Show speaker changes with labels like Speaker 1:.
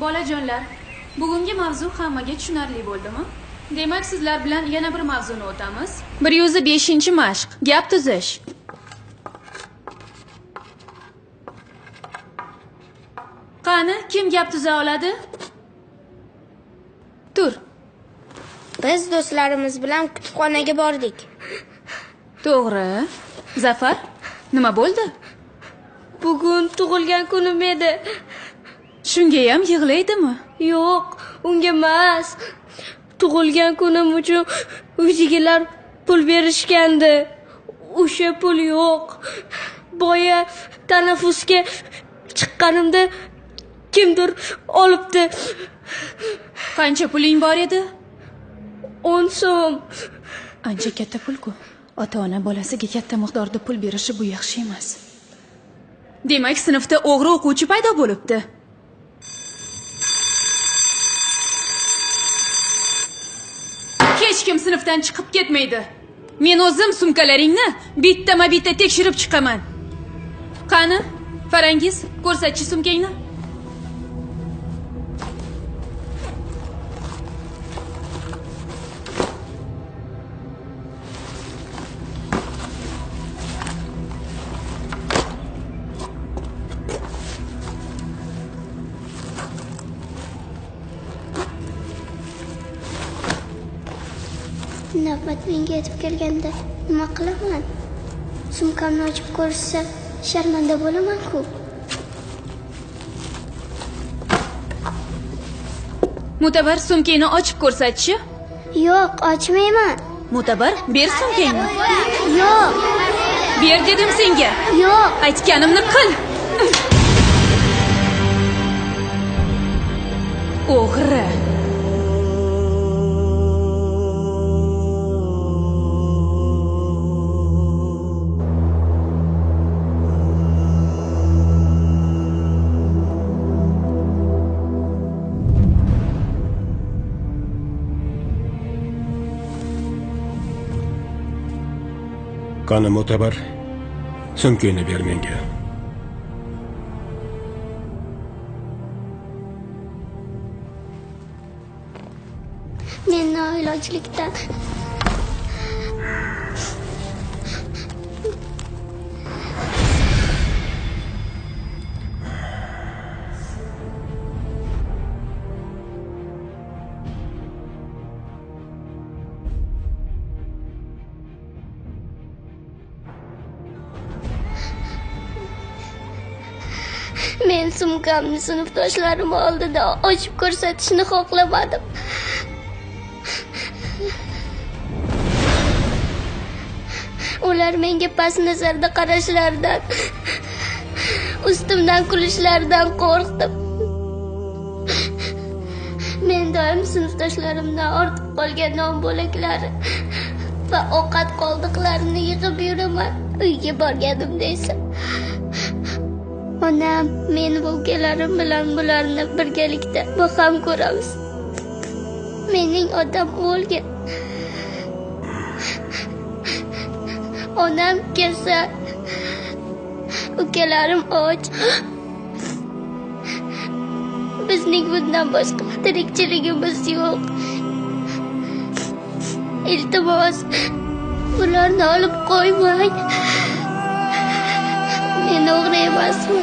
Speaker 1: Bolajonlar, bugungi mavzu hammaga tushunarli bo'ldimi? Demak, sizlar bilan yana bir mavzuni o'tamiz. 105-mashq. Gap tuzish. Qani, kim gap tuza oladi? Tur.
Speaker 2: Biz do'stlarimiz bilan kutubxonaga bordik.
Speaker 1: To'g'ri. Zafar, nima bo'ldi?
Speaker 2: Bugun tug'ilgan kunim edi.
Speaker 1: Shunga ham yig'laydimi?
Speaker 2: Yo'q, unga emas. Tug'ilgan kunim uchun uydagilar pul berishgandi. O'sha pul yo'q. Boya tanaffusga chiqqanimda kimdir olibdi.
Speaker 1: Qancha puling bor edi?
Speaker 2: 10 so'm.
Speaker 1: Ancha katta pul-ku. Ota-ona bolasiga katta miqdorda pul berishi bu yaxshi emas. Demak, sinfda o'g'ri o'quvchi paydo bo'libdi. Hech kim sinfdan chiqib ketmaydi. Men o'zim sumkalaringni bittama-bitta tekshirib chiqaman. Qani, Farangiz, ko'rsatchi sumkangni.
Speaker 3: Navbat menga yetib kelganda nima qilaman? Sumkamni ochib ko'rsa, sharmanda bo'laman-ku.
Speaker 1: Mutabar, sumkangni ochib ko'rsatchi.
Speaker 3: Yo'q, ochmayman.
Speaker 1: Mutabar, ber sumkangni.
Speaker 3: Yo'q.
Speaker 1: Ber dedim senga.
Speaker 3: Yo'q.
Speaker 1: Aytganimni qil. O'g'ri.
Speaker 4: Qani Mo'tabar, sumkangni ber menga.
Speaker 3: Men noilojlikdan Men sumkamni sinfdoshlarim oldida ochib ko'rsatishni xohlamadim. Ular menga past nazarda qarashlaridan, ustimdan kulishlaridan qo'rqdim. Men doim sinfdoshlarimdan ortib qolgan non bo'laklari va ovqat qoldiqlarini yig'ib yuraman. Uyga borganimda esa onam, men va ukalarim bilan bularni birgalikda baham ko'ramiz. Mening otam o'lgan. Onam kasal. Ukalarim och. Bizning bundan boshqa tirikchiligimiz yo'q. Iltimos, bularni olib qo'ymang. Men o'g'ri emasman.